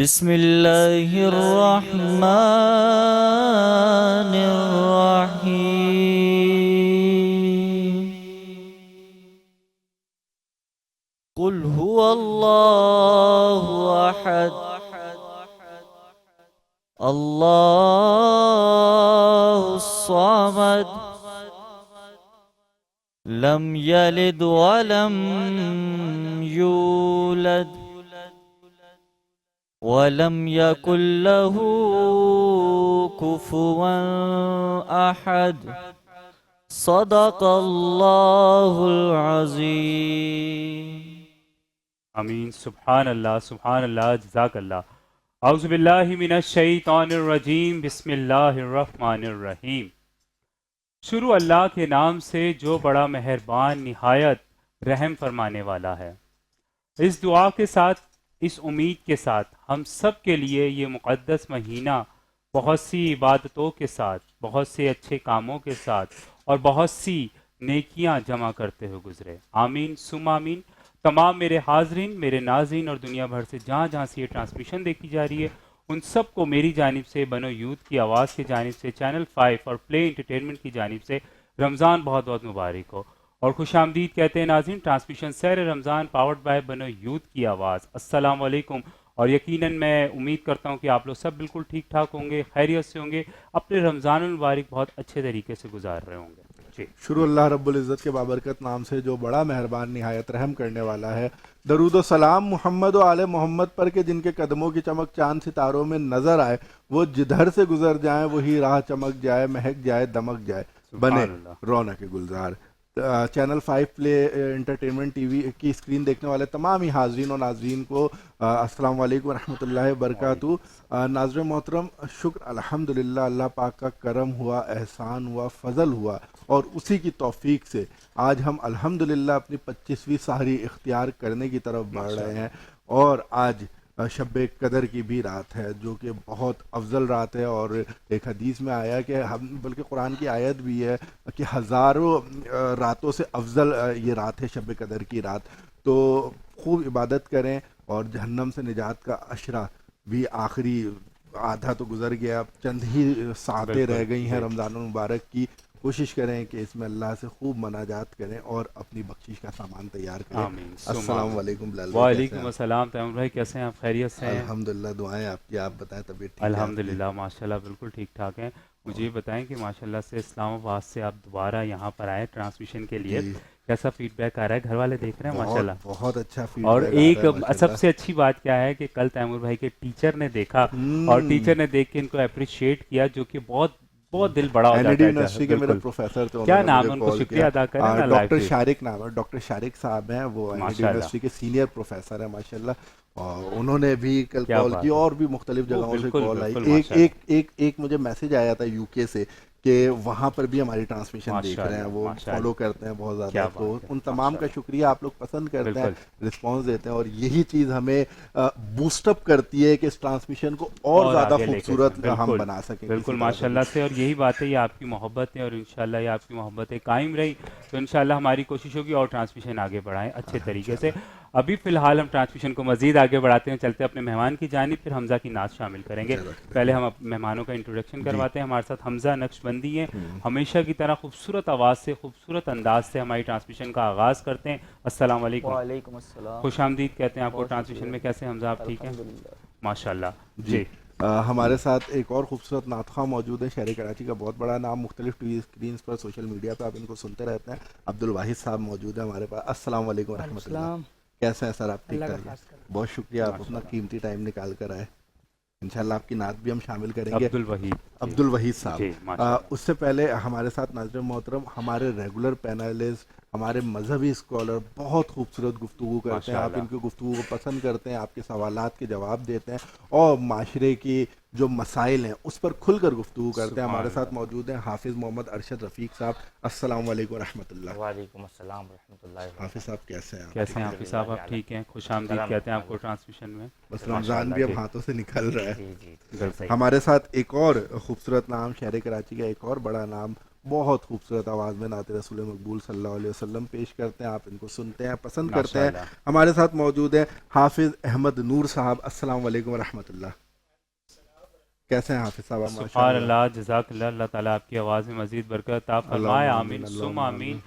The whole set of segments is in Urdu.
بسم الله الرحمن الرحيم. قل هو الله أحد الله الصمد لم يلد ولم يولد ولم يكن له كفوا أحد. صدق الله العظيم. امین. سبحان اللہ، سبحان اللہ، جزاک اللہ. اعوذ باللہ من الشیطان الرجیم، بسم اللہ الرحمن الرحیم. شروع اللہ کے نام سے جو بڑا مہربان نہایت رحم فرمانے والا ہے. اس دعا کے ساتھ، اس امید کے ساتھ ہم سب کے لیے یہ مقدس مہینہ بہت سی عبادتوں کے ساتھ، بہت سے اچھے کاموں کے ساتھ اور بہت سی نیکیاں جمع کرتے ہوئے گزرے. آمین ثم آمین. تمام میرے حاضرین، میرے ناظرین اور دنیا بھر سے جہاں جہاں سے یہ ٹرانسمیشن دیکھی جا رہی ہے، ان سب کو میری جانب سے، بنو یوتھ کی آواز کی جانب سے، چینل 5 اور پلے انٹرٹینمنٹ کی جانب سے رمضان بہت بہت مبارک ہو اور خوش آمدید کہتے ہیں. ناظرین، ٹرانسمیشن سیر رمضان پاورڈ بائی بنو یوتھ کی آواز. السلام علیکم. اور یقیناً میں امید کرتا ہوں کہ آپ لوگ سب بالکل ٹھیک ٹھاک ہوں گے، خیریت سے ہوں گے، اپنے رمضان المبارک بہت اچھے طریقے سے گزار رہے ہوں گے. جی. شروع اللہ رب العزت کے بابرکت نام سے جو بڑا مہربان نہایت رحم کرنے والا ہے. درود و سلام محمد و آل محمد پر کہ جن کے قدموں کی چمک چاند ستاروں میں نظر آئے، وہ جدھر سے گزر جائیں وہی راہ چمک جائے، مہک جائے، دمک جائے، بنے سبحان اللہ. رونق گلزار. چینل 5 پلے انٹرٹینمنٹ ٹی وی کی اسکرین دیکھنے والے تمام ہی حاضرین و ناظرین کو السلام علیکم ورحمۃ اللہ وبرکاتہ. ناظرین محترم، شکر الحمدللہ، اللہ پاک کا کرم ہوا، احسان ہوا، فضل ہوا اور اسی کی توفیق سے آج ہم الحمدللہ اپنی 25ویں سحری اختیار کرنے کی طرف بڑھ رہے ہیں. اور آج شب قدر کی بھی رات ہے جو کہ بہت افضل رات ہے. اور ایک حدیث میں آیا کہ ہم، بلکہ قرآن کی آیت بھی ہے کہ ہزاروں راتوں سے افضل یہ رات ہے شب قدر کی رات. تو خوب عبادت کریں اور جہنم سے نجات کا اشرہ بھی آخری آدھا تو گزر گیا، چند ہی ساعتیں رہ گئی ہیں رمضان المبارک کی. کوشش کریں کہ اس میں اللہ سے خوب مناجات کریں اور اپنی بخشش کا سامان تیار کریں. آمین. السلام علیکم بلال بھائی، کیسے وعلیکم ہیں السلام تیمور بھائی، کیسے ہیں آپ؟ خیریت سے ہیں؟ الحمدللہ، دعائیں آپ کی. آپ بتائیں طبیعت ٹھیک ہے آپ کی؟ الحمدللہ ماشاءاللہ بالکل ٹھیک ٹھاک ہیں. مجھے یہ بتائیں کہ ماشاءاللہ سے اسلام آباد سے آپ دوبارہ یہاں پر آئے ٹرانسمیشن کے لیے، جی، کیسا فیڈ بیک آ رہا ہے؟ گھر والے دیکھ رہے ہیں ماشاءاللہ؟ بہت اچھا فیڈ اور بیک آ ایک رہا ہے ماشاءاللہ. سب سے اچھی بات کیا ہے کہ کل تیمور بھائی کے ٹیچر نے دیکھا اور ٹیچر نے دیکھ کے ان کو اپریشیٹ کیا، جو کہ بہت بہت دل بڑا ہو این ای جاتا ڈی ہے. یونیورسٹی کے میرے بالکل. پروفیسر تھے، کیا انہوں نے نام مجھے ہے؟ ان کو کال شکریہ کیا. ادا کریں نا لائف ڈاکٹر جی. شارق نام ہے، ڈاکٹر شارق صاحب ہیں، وہ این ای ڈی ماشاءاللہ. یونیورسٹی کے سینئر پروفیسر ہیں ماشاءاللہ. اور انہوں نے بھی کل کیا کال کی بات ہے. اور بھی مختلف وہ جگہوں سے بالکل کال آئی. بالکل ایک ماشاءاللہ. ایک ایک ایک مجھے میسج آیا تھا یو کے سے کہ وہاں پر بھی ہماری ٹرانسمیشن دیکھ رہے ہیں، ماشاءاللہ وہ ماشاءاللہ. فالو کرتے ہیں بہت زیادہ. کیا تو بات ہے. ان تمام کا ماشاءاللہ. شکریہ. آپ لوگ پسند کرتے ہیں، بالکل رسپانس دیتے ہیں اور یہی چیز ہمیں بوسٹ اپ کرتی ہے کہ اس ٹرانسمیشن کو اور زیادہ آگے لے کے خوبصورت جائیں. ہم بالکل بنا سکیں بالکل کسی طرح سے ماشاءاللہ بھی. سے. اور یہی بات ہے، یہ آپ کی محبت ہے اور انشاءاللہ یہ آپ کی محبتیں قائم رہی تو انشاءاللہ ہماری کوشش ہوگی اور ٹرانسمیشن آگے بڑھائیں اچھے طریقے سے. ابھی فی الحال ہم ٹرانسمیشن کو مزید آگے بڑھاتے ہیں، چلتے اپنے مہمان کی جانب، پھر حمزہ کی نعت شامل کریں گے. پہلے ہم مہمانوں کا انٹروڈکشن کرواتے ہیں. ہمارے ساتھ حمزہ نقشبندی ہیں، ہمیشہ کی طرح خوبصورت آواز سے، خوبصورت انداز سے ہماری ٹرانسمیشن کا آغاز کرتے ہیں. السلام علیکم. وعلیکم السلام. خوش آمدید کہتے ہیں آپ کو بہت ٹرانسمیشن شکریہ. میں. کیسے ہیں حمزہ؟ آپ ٹھیک ہیں؟ الحمدللہ. ماشاءاللہ. جی. ہمارے ساتھ ایک اور خوبصورت نعت خواہ موجود ہے، شہر کراچی کا بہت بڑا نام، مختلف ٹی وی اسکرینز پر، سوشل میڈیا پہ آپ ان کو سنتے رہتے ہیں. عبد الواحد صاحب موجود ہیں ہمارے پاس. السلام علیکم ورحمۃ اللہ. کیسے ہیں سر آپ؟ ٹھیک ٹھاک ہیں؟ بہت شکریہ، آپ اپنا قیمتی ٹائم نکال کر آئے. انشاءاللہ آپ کی نعت بھی ہم شامل کریں گے. عبد الوحید. عبد الوحید صاحب. جی ماشاءاللہ. اس سے پہلے ہمارے ساتھ ناظرین محترم ہمارے ریگولر پینلسٹ، ہمارے مذہبی اسکالر بہت خوبصورت گفتگو کرتے ہیں. آپ ان کی گفتگو کو پسند کرتے ہیں، آپ کے سوالات کے جواب دیتے ہیں اور معاشرے کی جو مسائل ہیں اس پر کھل کر گفتگو کرتے ہیں. ہمارے ساتھ موجود ہیں حافظ محمد ارشد رفیق صاحب. السلام علیکم ورحمۃ اللہ. وعلیکم السلام ورحمۃ اللہ وبرکاتہ. حافظ صاحب کیسے ہیں آپ؟ کیسے ہیں حافظ صاحب؟ آپ ٹھیک ہیں؟ خوش آمدید کہتے ہیں آپ کو ٹرانسمیشن میں. بس رمضان بھی اب ہاتھوں سے نکل رہا ہے. جی جی ہمارے ساتھ ایک اور خوبصورت نام، شہر کراچی کا ایک اور بڑا نام، بہت خوبصورت آواز میں نعت رسول مقبول صلی اللہ علیہ وسلم پیش کرتے ہیں. آپ ان کو سنتے ہیں, پسند کرتے ہیں. ہمارے ساتھ موجود ہے حافظ احمد نور صاحب. السلام علیکم ورحمۃ اللہ. کیسے ہیں حافظ صاحب؟ سبحان اللہ, جزاک اللہ. اللہ تعالیٰ آپ کی آواز میں مزید برکت عطا فرمائے. آمین ثم آمین.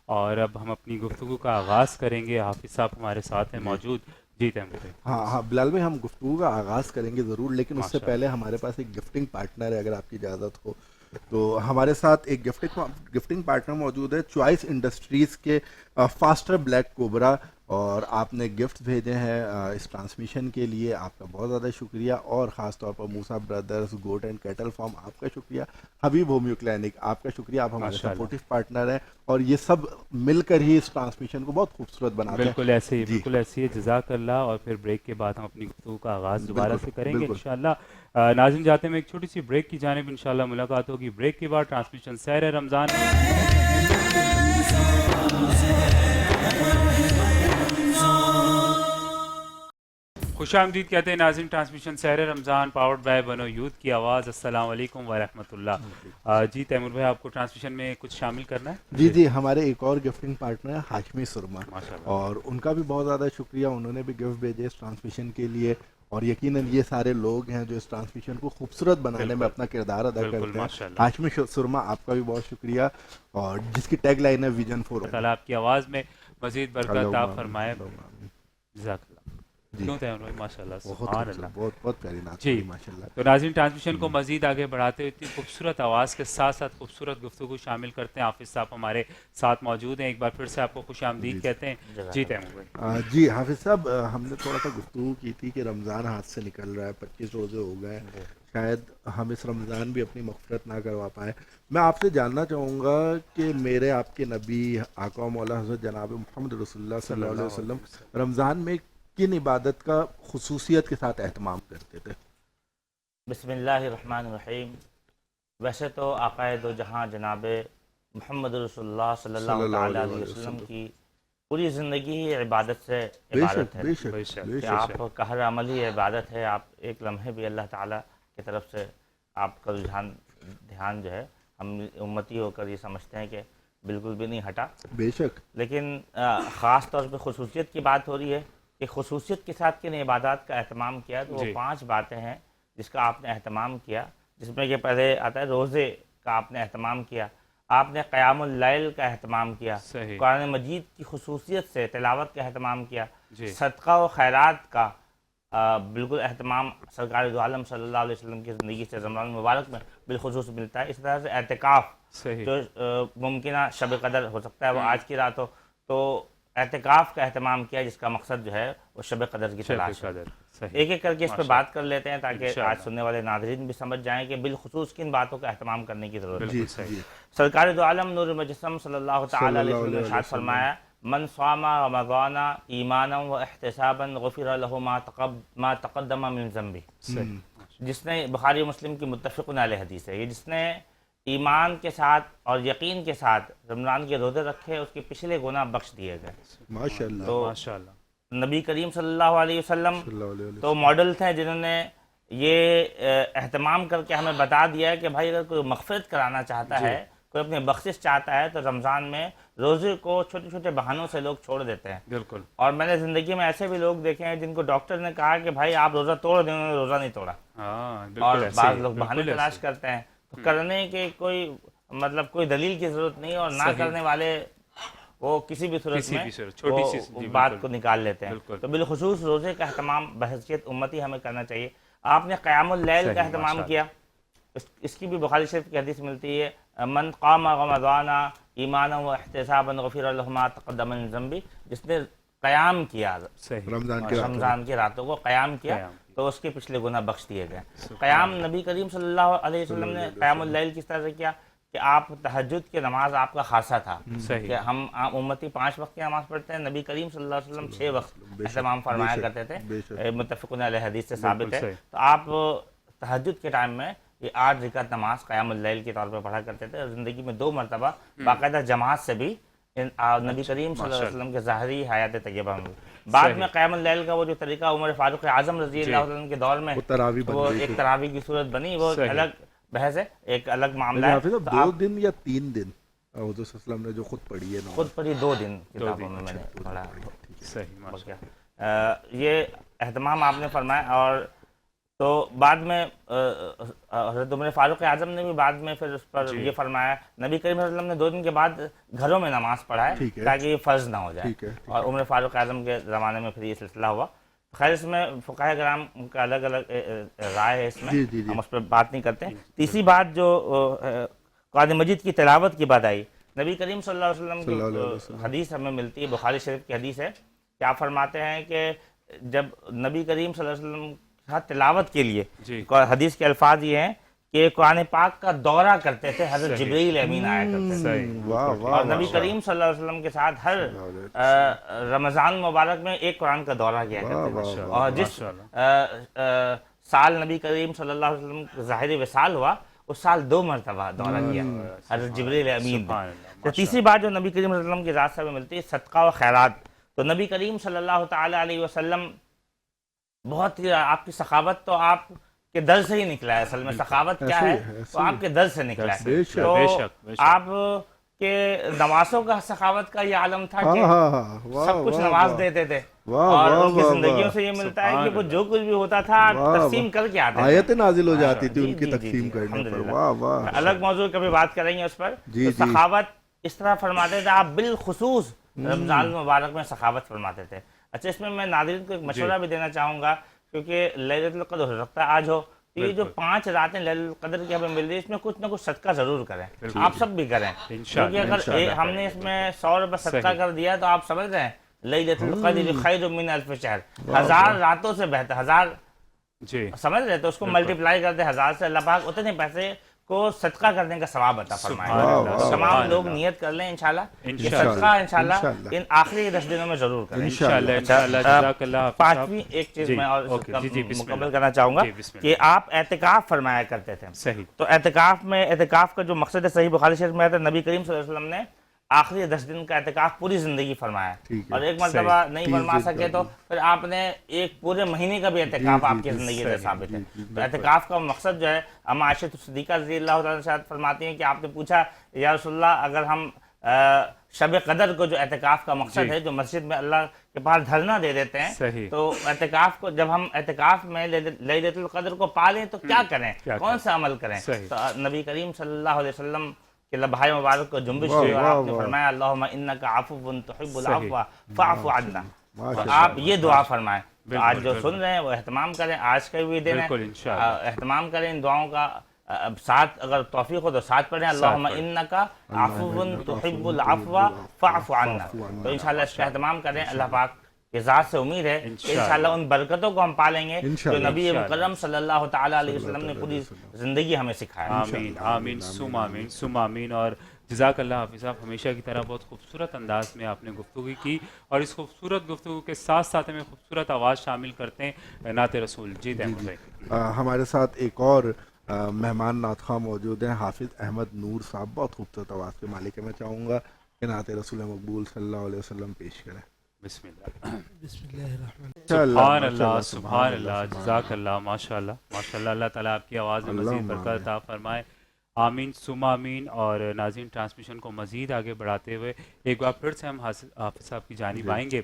اور اب ہم اپنی گفتگو کا آغاز کریں گے. حافظ صاحب ہمارے ساتھ ہیں موجود. جی تیمور بھائی. ہاں بلال بھائی, ہم گفتگو کا آغاز کریں گے ضرور, لیکن اس سے پہلے ہمارے پاس ایک گفٹنگ پارٹنر ہے, اگر آپ کی اجازت ہو تو. ہمارے ساتھ ایک گفٹنگ پارٹنر موجود ہے چوائس انڈسٹریز کے فاسٹر بلیک کوبرا, اور آپ نے گفٹ بھیجے ہیں اس ٹرانسمیشن کے لیے. آپ کا بہت زیادہ شکریہ, اور خاص طور پر Musa brothers, goat and cattle farm, آپ کا شکریہ. حبیب ہومیو کلینک, آپ کا شکریہ, آپ ہمارے سپورٹیو پارٹنر ہیں, اور یہ سب مل کر ہی اس ٹرانسمیشن کو بہت خوبصورت بناتے ہیں. بالکل ایسے ہی, بالکل ایسے ہی, جزاک اللہ. اور پھر بریک کے بعد ہم اپنی گفتگو کا آغاز دوبارہ سے کریں گے انشاءاللہ. ناظرین جاتے ہیں ایک چھوٹی سی بریک کی جانب, انشاءاللہ ملاقات ہوگی بریک کے بعد. ٹرانسمیشن سحر رمضان. خوش آمدید کہتے ہیں ناظرین transmission Sehr Ramzan powered by بنو یوتھ کی آواز. السلام علیکم ورحمۃ اللہ. جی تیمور بھائی, آپ کو ٹرانسمیشن میں کچھ شامل کرنا ہے؟ جی ہمارے ایک اور گفٹنگ پارٹنر ہے ہاشمی سرما, اور ان کا بھی بہت زیادہ شکریہ. انہوں نے بھی گفٹ بھیجے اس ٹرانسمیشن کے لیے, اور یقیناً یہ سارے لوگ ہیں جو اس ٹرانسمیشن کو خوبصورت بنانے میں اپنا کردار ادا کرتے ہیں. ہاشمی سرما, آپ کا بھی بہت شکریہ, اور جس کی ٹیگ لائن ہے ویژن 4. اللہ آپ کی آواز میں مزید برکت عطا فرمائے. جزاک اللہ. کیوں تیمور بھائی, ماشاءاللہ, سبحان اللہ, بہت پیاری نعت. جی ماشاءاللہ. تو ناظرین ٹرانسمیشن کو مزید آگے بڑھاتے ہوئے اتنی خوبصورت آواز کے ساتھ ساتھ خوبصورت گفتگو شامل کرتے ہیں. حافظ صاحب ہمارے ساتھ موجود ہیں, ایک بار پھر سے آپ کو خوش آمدید کہتے ہیں. جی تیمور بھائی. جی حافظ صاحب, ہم نے تھوڑا سا گفتگو کی تھی کہ رمضان ہاتھ سے نکل رہا ہے, 25 روزے ہو گئے, شاید ہم اس رمضان بھی اپنی مغفرت نہ کروا پائیں. میں آپ سے جاننا چاہوں گا کہ میرے آپ کے نبی آقا مولا حضرت جناب محمد رسول اللہ صلی اللہ علیہ وسلم رمضان میں کن عبادت کا خصوصیت کے ساتھ اہتمام کرتے تھے؟ بسم اللہ الرحمن الرحیم. ویسے تو آقا دو جہاں جناب محمد رسول اللہ صلی اللہ علیہ وسلم کی پوری زندگی ہی عبادت سے عبادت ہے, کہ آپ کا ہر عمل ہی عبادت ہے. آپ ایک لمحے بھی اللہ تعالیٰ کی طرف سے آپ کا رجحان دھیان جو ہے ہم امتی ہو کر یہ سمجھتے ہیں کہ بالکل بھی نہیں ہٹا. بے شک. لیکن خاص طور پہ خصوصیت کی بات ہو رہی ہے کہ خصوصیت کے ساتھ کن عبادات کا اہتمام کیا, تو وہ 5 باتیں ہیں جس کا آپ نے اہتمام کیا, جس میں کہ پہلے آتا ہے روزے کا آپ نے اہتمام کیا, آپ نے قیام اللیل کا اہتمام کیا, قرآن مجید کی خصوصیت سے تلاوت کا اہتمام کیا, صدقہ و خیرات کا بالکل اہتمام سرکار دو عالم صلی اللہ علیہ وسلم کی زندگی سے رمضان مبارک میں بالخصوص ملتا ہے. اس طرح سے اعتکاف جو ممکنہ شب قدر ہو سکتا ہے وہ آج کی رات ہو, تو اعتکاف کا اہتمام کیا جس کا مقصد جو ہے وہ شب قدر کی تلاش ہے. ایک ایک کر کے اس پہ بات کر لیتے ہیں تاکہ آج سننے والے ناظرین بھی سمجھ جائیں کہ بالخصوص کن باتوں کا اہتمام کرنے کی ضرورت ہے. سرکار دو عالم نور مجسم صلی اللہ تعالی علیہ وسلم نے ارشاد فرمایا, من صام رمضان ایمانا و احتسابا غفر له ما تقدم من ذنبه. جس نے, بخاری مسلم کی متفق علیہ حدیث ہے, یہ جس نے ایمان کے ساتھ اور یقین کے ساتھ رمضان کے روزے رکھے اس کے پچھلے گناہ بخش دیے گئے. ماشاءاللہ. تو نبی کریم صلی اللہ علیہ وسلم تو ماڈل تھے جنہوں نے یہ اہتمام کر کے ہمیں بتا دیا ہے کہ بھائی اگر کوئی مغفرت کرانا چاہتا ہے, کوئی اپنی بخشش چاہتا ہے, تو رمضان میں روزے کو چھوٹے چھوٹے بہانوں سے لوگ چھوڑ دیتے ہیں. بالکل. اور میں نے زندگی میں ایسے بھی لوگ دیکھے ہیں جن کو ڈاکٹر نے کہا کہ بھائی آپ روزہ توڑ دیں, انہوں نے روزہ نہیں توڑا. اور بعض لوگ بہانے تلاش کرتے ہیں, تو کرنے کے کوئی مطلب کوئی دلیل کی ضرورت نہیں, اور نہ کرنے والے وہ کسی بھی صورت میں وہ بات کو نکال لیتے ہیں. تو بالخصوص روزے کا اہتمام بحیثیت امتی ہمیں کرنا چاہیے. آپ نے قیام اللیل کا اہتمام کیا, اس کی بھی بخاری شریف کی حدیث ملتی ہے, من قام رمضان ایمانا و احتسابا غفر له ما تقدم من ذنبه. جس نے قیام کیا رمضان کی راتوں کو قیام کیا تو اس کے پچھلے گناہ بخش دیے گئے. قیام نبی کریم صلی اللہ علیہ وسلم نے قیام اللیل کس طرح سے کیا کہ آپ تہجد کی نماز آپ کا خاصہ تھا, کہ ہم امتی 5 وقت کی نماز پڑھتے ہیں, نبی کریم صلی اللہ علیہ وسلم 6 وقت اہتمام فرمایا کرتے تھے, متفق علیہ حدیث سے ثابت ہے. تو آپ تہجد کے ٹائم میں یہ 8 رکعت نماز قیام اللیل کے طور پہ پڑھا کرتے تھے, اور زندگی میں 2 مرتبہ باقاعدہ جماعت سے بھی نبی کریم صلی اللہ علیہ وسلم کے ظاہری حیات طیبہ میں. بعد میں قیام اللیل کا وہ جو طریقہ عمر فاروق اعظم رضی اللہ عنہ کے دور میں وہ ایک تراویح کی صورت بنی, وہ الگ بحث ہے، ایک الگ معاملہ ہے۔ حافظ صاحب 2 دن یا 3 دن حضور صلی اللہ علیہ وسلم نے جو خود پڑھی ہے؟ خود پڑھی 2 دن کتابوں میں نے پڑھا۔ صحیح ماشاء یہ اہتمام آپ نے فرمایا، اور تو بعد میں حضرت عمر فاروق اعظم نے بھی بعد میں پھر اس پر یہ فرمایا، نبی کریم صلی اللہ علیہ وسلم نے 2 دن کے بعد گھروں میں نماز پڑھائے تاکہ یہ فرض نہ ہو جائے، اور عمر فاروق اعظم کے زمانے میں پھر یہ سلسلہ ہوا۔ خیر اس میں فقہاء کرام کا الگ الگ رائے ہے، اس میں ہم اس پر بات نہیں کرتے ہیں۔ تیسری بات جو قرآن مجید کی تلاوت کی بات آئی، نبی کریم صلی اللہ علیہ وسلم کی حدیث ہمیں ملتی ہے، بخاری شریف کی حدیث ہے کہ آپ فرماتے ہیں کہ جب نبی کریم صلی اللہ علیہ وسلم تلاوت کے لیے حدیث کے الفاظ یہ ہیں کہ قرآن پاک کا دورہ کرتے تھے، حضرت جبرائیل امین آیا کرتے تھے، اور نبی کریم صلی اللہ علیہ وسلم کے ساتھ ہر رمضان مبارک میں ایک قرآن کا دورہ کیا کرتے تھے، اور جس سال نبی کریم صلی اللہ علیہ وسلم کا ظاہری وصال ہوا اس سال 2 مرتبہ دورہ کیا حضرت جبرائیل امین نے۔ تیسری بات جو نبی کریم صلی اللہ علیہ وسلم کی ذات سے ہمیں ملتی ہے صدقہ و خیرات، تو نبی کریم صلی اللہ تعالی علیہ وسلم بہت ہی، آپ کی سخاوت تو آپ کے در سے ہی نکلا ہے، اصل میں سخاوت کیا ہے تو آپ کے در سے نکلا ہے، تو آپ کے نوازوں کا سخاوت کا یہ عالم تھا کہ سب کچھ نواز دیتے تھے، اور ان کی زندگیوں سے یہ ملتا ہے کہ وہ جو کچھ بھی ہوتا تھا تقسیم کر کے آتے تھے، آیتیں نازل ہو جاتی تھی ان کی تقسیم کرنے پر۔ واہ واہ، الگ موضوع کبھی بات کریں گے اس پر۔ سخاوت اس طرح فرماتے تھے آپ، بالخصوص رمضان المبارک میں سخاوت فرماتے تھے۔ اچھا، اس میں میں ناظرین کو ایک مشورہ بھی دینا چاہوں گا، کیونکہ لیلۃ القدر ہو سکتا ہے آج ہو، تو یہ جو 5 راتیں لیلۃ القدر کی ہمیں مل رہی ہے، اس میں کچھ نہ کچھ صدقہ ضرور کریں، آپ سب بھی کریں، کیونکہ اگر ہم نے اس میں 100 روپے صدقہ کر دیا تو آپ سمجھ رہے ہیں لیلۃ القدر خیر من الف شہر، 1000 راتوں سے بہتر، 1000 سمجھ رہے تو اس کو ملٹیپلائی کر دیں 1000 سے، اللہ پاک اتنے پیسے کو صدقہ کرنے کا ثواب عطا فرمائے۔ تمام لوگ نیت کر لیں انشاءاللہ کہ صدقہ انشاءاللہ ان آخری 10 دنوں میں ضرور کریں انشاءاللہ۔ 5ویں ایک چیز میں اور مکمل کرنا چاہوں گا کہ آپ اعتکاف فرمایا کرتے تھے، تو اعتکاف کا جو مقصد ہے صحیح بخاری شریف میں آتا ہے، نبی کریم صلی اللہ علیہ وسلم نے آخری 10 دن کا اعتکاف پوری زندگی فرمایا، اور ایک مرتبہ نہیں فرما سکے تو پھر آپ نے ایک پورے مہینے کا بھی اعتکاف آپ کی زندگی سے ثابت ہے۔ تو اعتکاف کا مقصد جو ہے، اما عائشہ صدیقہ رضی اللہ تعالیٰ عنہا فرماتی ہیں کہ آپ نے پوچھا یا رسول اللہ، اگر ہم شب قدر کو جو اعتکاف کا مقصد ہے، جو مسجد میں اللہ کے پاس دھرنا دے دیتے ہیں، تو اعتکاف کو جب ہم اعتکاف میں لیلۃ القدر کو پالیں تو کیا کریں، کون سا عمل کریں؟ تو نبی کریم صلی اللہ علیہ وسلم کہ لبھائے مبارک کو جنبش ہوئی اور آپ نے فرمایا اللہم انکا عفو تحب العفو فاعف عنا، تو آپ یہ دعا فرمائیں۔ تو آج جو سن رہے ہیں وہ اہتمام کریں، آج کا بھی دن ہے، اہتمام کریں ان دعاؤں کا، ساتھ اگر توفیق ہو تو ساتھ پڑھیں اللہم انکا عفو تحب العفو فاعف عنا، تو انشاءاللہ اس کا اہتمام کریں۔ اللہ پاک کی ذات سے امید ہے کہ انشاءاللہ ان برکتوں کو ہم پالیں گے جو نبی مکرم صلی اللہ تعالیٰ علیہ وسلم نے پوری زندگی ہمیں سکھایا۔ آمین آمین ثم آمین ثم آمین۔ اور جزاک اللہ حافظ صاحب، ہمیشہ کی طرح بہت خوبصورت انداز میں آپ نے گفتگو کی، اور اس خوبصورت گفتگو کے ساتھ ساتھ ہمیں خوبصورت آواز شامل کرتے ہیں نعت رسول۔ جی تیمور بھائی، ہمارے ساتھ ایک اور مہمان نعت خواہ موجود ہیں، حافظ احمد نور صاحب، بہت خوبصورت آواز کے مالک ہیں، میں چاہوں گا کہ نعت رسول مقبول صلی اللہ علیہ وسلم پیش کریں۔ بسم اللہ۔ بسم اللہ الرحمن سبحان اللہ سبحان اللہ، جزاک اللہ، ماشاء اللہ ماشاء اللہ، اللہ تعالیٰ آپ کی آواز میں مزید برکت عطا فرمائے، آمین ثم آمین۔ اور ناظرین، ٹرانسمیشن کو مزید آگے بڑھاتے ہوئے ایک بار پھر سے ہم حافظ صاحب کی جانب آئیں گے،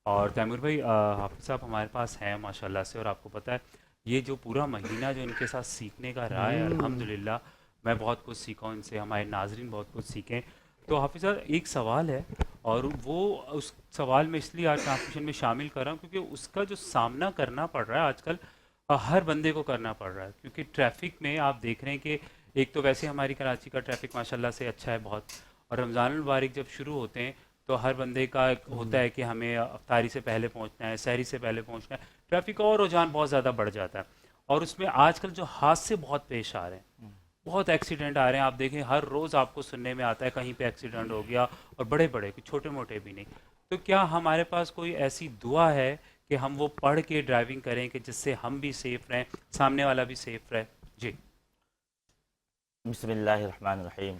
اور تیمور بھائی حافظ صاحب ہمارے پاس ہیں ماشاء اللہ سے، اور آپ کو پتہ ہے یہ جو پورا مہینہ جو ان کے ساتھ سیکھنے کا رہا ہے، الحمدللہ میں بہت کچھ سیکھا ہوں ان سے، ہمارے ناظرین بہت کچھ سیکھیں۔ تو حافظ صاحب ایک سوال ہے، اور وہ اس سوال میں اس لیے آج ٹرانسمیشن میں شامل کر رہا ہوں کیونکہ اس کا جو سامنا کرنا پڑ رہا ہے آج کل ہر بندے کو کرنا پڑ رہا ہے، کیونکہ ٹریفک میں آپ دیکھ رہے ہیں کہ ایک تو ویسے ہماری کراچی کا ٹریفک ماشاءاللہ سے اچھا ہے بہت، اور رمضان المبارک جب شروع ہوتے ہیں تو ہر بندے کا ہوتا ہے کہ ہمیں افطاری سے پہلے پہنچنا ہے، سحری سے پہلے پہنچنا ہے، ٹریفک اور رجحان بہت زیادہ بڑھ جاتا ہے، اور اس میں آج کل جو حادثے بہت پیش آ رہے ہیں، بہت ایکسیڈنٹ آ رہے ہیں، آپ دیکھیں ہر روز آپ کو سننے میں آتا ہے کہیں پہ ایکسیڈنٹ ہو گیا، اور بڑے بڑے چھوٹے موٹے بھی نہیں۔ تو کیا ہمارے پاس کوئی ایسی دعا ہے کہ ہم وہ پڑھ کے ڈرائیونگ کریں کہ جس سے ہم بھی سیف رہیں، سامنے والا بھی سیف رہے؟ جی بسم اللہ الرحمن الرحیم۔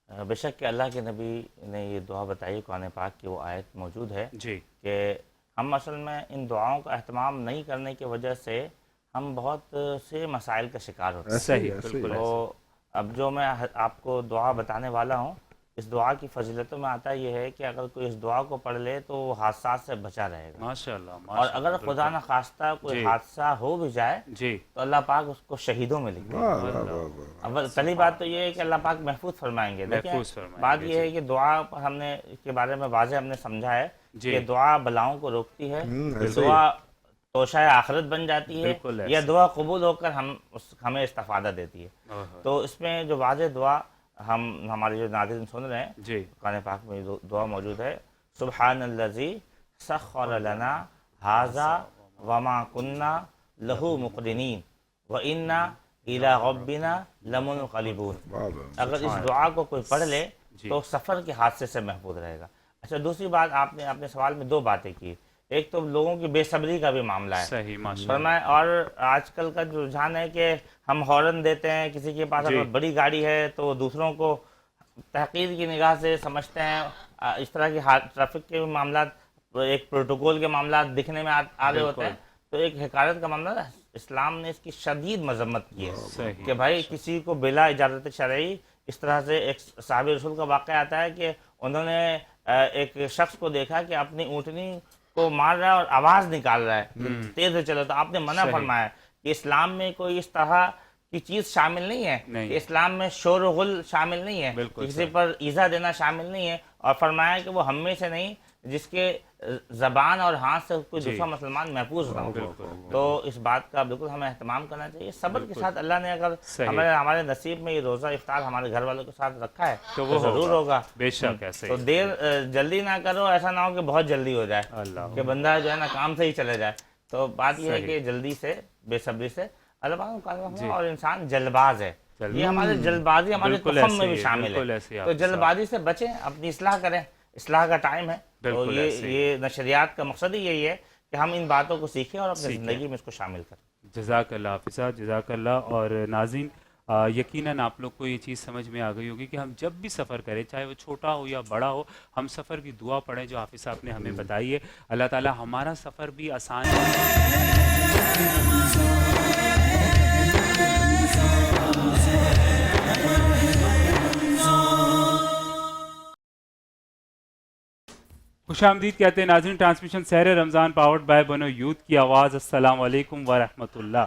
بے شک کہ اللہ کے نبی نے یہ دعا بتائی قرآن پاک کی، وہ آیت موجود ہے جی کہ ہم اصل میں ان دعاؤں کا اہتمام نہیں کرنے کی وجہ سے ہم بہت سے مسائل کا شکار ہوتے ہیں. صحیح بالکل تو اب جو میں آپ کو دعا بتانے والا ہوں، اس دعا کی فضیلتوں میں آتا یہ ہے کہ اگر کوئی اس دعا کو پڑھ لے تو وہ حادثات سے بچا رہے گا. ماشاءاللہ اور اگر خدا نہ خواستہ کوئی حادثہ ہو بھی جائے جی تو اللہ پاک اس کو شہیدوں میں لکھے گا. اول پہلی بات تو یہ ہے کہ اللہ پاک محفوظ فرمائیں گے. دیکھیں بات یہ ہے کہ دعا ہم نے کے بارے میں واضح ہم نے سمجھا ہے کہ دعا بلاؤں کو روکتی ہے، دعا توشہ آخرت بن جاتی ہے، یا دعا قبول ہو کر ہمیں استفادہ دیتی ہے. تو اس میں جو واضح دعا ہمارے جو ناظرین سن رہے ہیں، جی قرآن پاک میں دعا موجود ہے. سبحان الذی سخر لنا ھذا وما کنا لہ مقرنین وانا الی ربنا لمنقلبون. اگر اس دعا کو کوئی پڑھ لے تو سفر کے حادثے سے محفوظ رہے گا. اچھا، دوسری بات آپ نے اپنے سوال میں دو باتیں کی. ایک تو لوگوں کی بے صبری کا بھی معاملہ ہے. صحیح فرمائے. اور آج کل کا جو رجحان ہے کہ ہم ہارن دیتے ہیں، کسی کے پاس اگر بڑی گاڑی ہے تو دوسروں کو تحقیر کی نگاہ سے سمجھتے ہیں. اس طرح کی ٹریفک کے معاملات، ایک پروٹوکول کے معاملات دکھنے میں آ رہے ہوتے ہیں. تو ایک حکارت کا معاملہ ہے. اسلام نے اس کی شدید مذمت کی ہے کہ بھائی کسی کو بلا اجازت شرعی اس طرح سے. ایک صحابی رسول کا واقعہ آتا ہے کہ انہوں نے ایک شخص کو دیکھا کہ اپنی اونٹنی کو مار رہا ہے اور آواز نکال رہا ہے تیز سے چلو. تو آپ نے منع فرمایا کہ اسلام میں کوئی اس طرح کی چیز شامل نہیں ہے، کہ اسلام میں شور و غل شامل نہیں ہے، کسی پر ایذا دینا شامل نہیں ہے. اور فرمایا کہ وہ ہم میں سے نہیں جس کے زبان اور ہاتھ سے کوئی دوسرا مسلمان محفوظ نہ ہو. تو اس بات کا بالکل ہمیں اہتمام کرنا چاہیے. صبر کے ساتھ اللہ نے اگر ہمارے نصیب میں یہ روزہ افطار ہمارے گھر والوں کے ساتھ رکھا ہے تو وہ ضرور ہوگا. بے شک. تو جلدی نہ کرو، ایسا نہ ہو کہ بہت جلدی ہو جائے کہ بندہ جو ہے نا کام سے ہی چلے جائے. تو بات یہ ہے کہ جلدی سے، بے صبری سے اللہ. اور انسان جلد باز ہے، یہ ہمارے جلد بازی ہمارے تخم میں بھی شامل ہے. تو جلد بازی سے بچیں، اپنی اصلاح کریں. اصلاح کا ٹائم ہے. تو یہ نشریات کا مقصد ہی یہی ہے کہ ہم ان باتوں کو سیکھیں اور اپنی زندگی میں اس کو شامل کریں. جزاک اللہ حافظہ، جزاک اللہ. اور ناظرین، یقیناً آپ لوگ کو یہ چیز سمجھ میں آ گئی ہوگی کہ ہم جب بھی سفر کریں، چاہے وہ چھوٹا ہو یا بڑا ہو، ہم سفر کی دعا پڑھیں جو حافظ صاحب نے ہمیں بتائی ہے. اللہ تعالی ہمارا سفر بھی آسان خوش آمدید کہتے ہیں ناظرین. Transmission Sehr Ramzan powered by بنو یوتھ کی آواز. السلام علیکم ورحمۃ اللہ.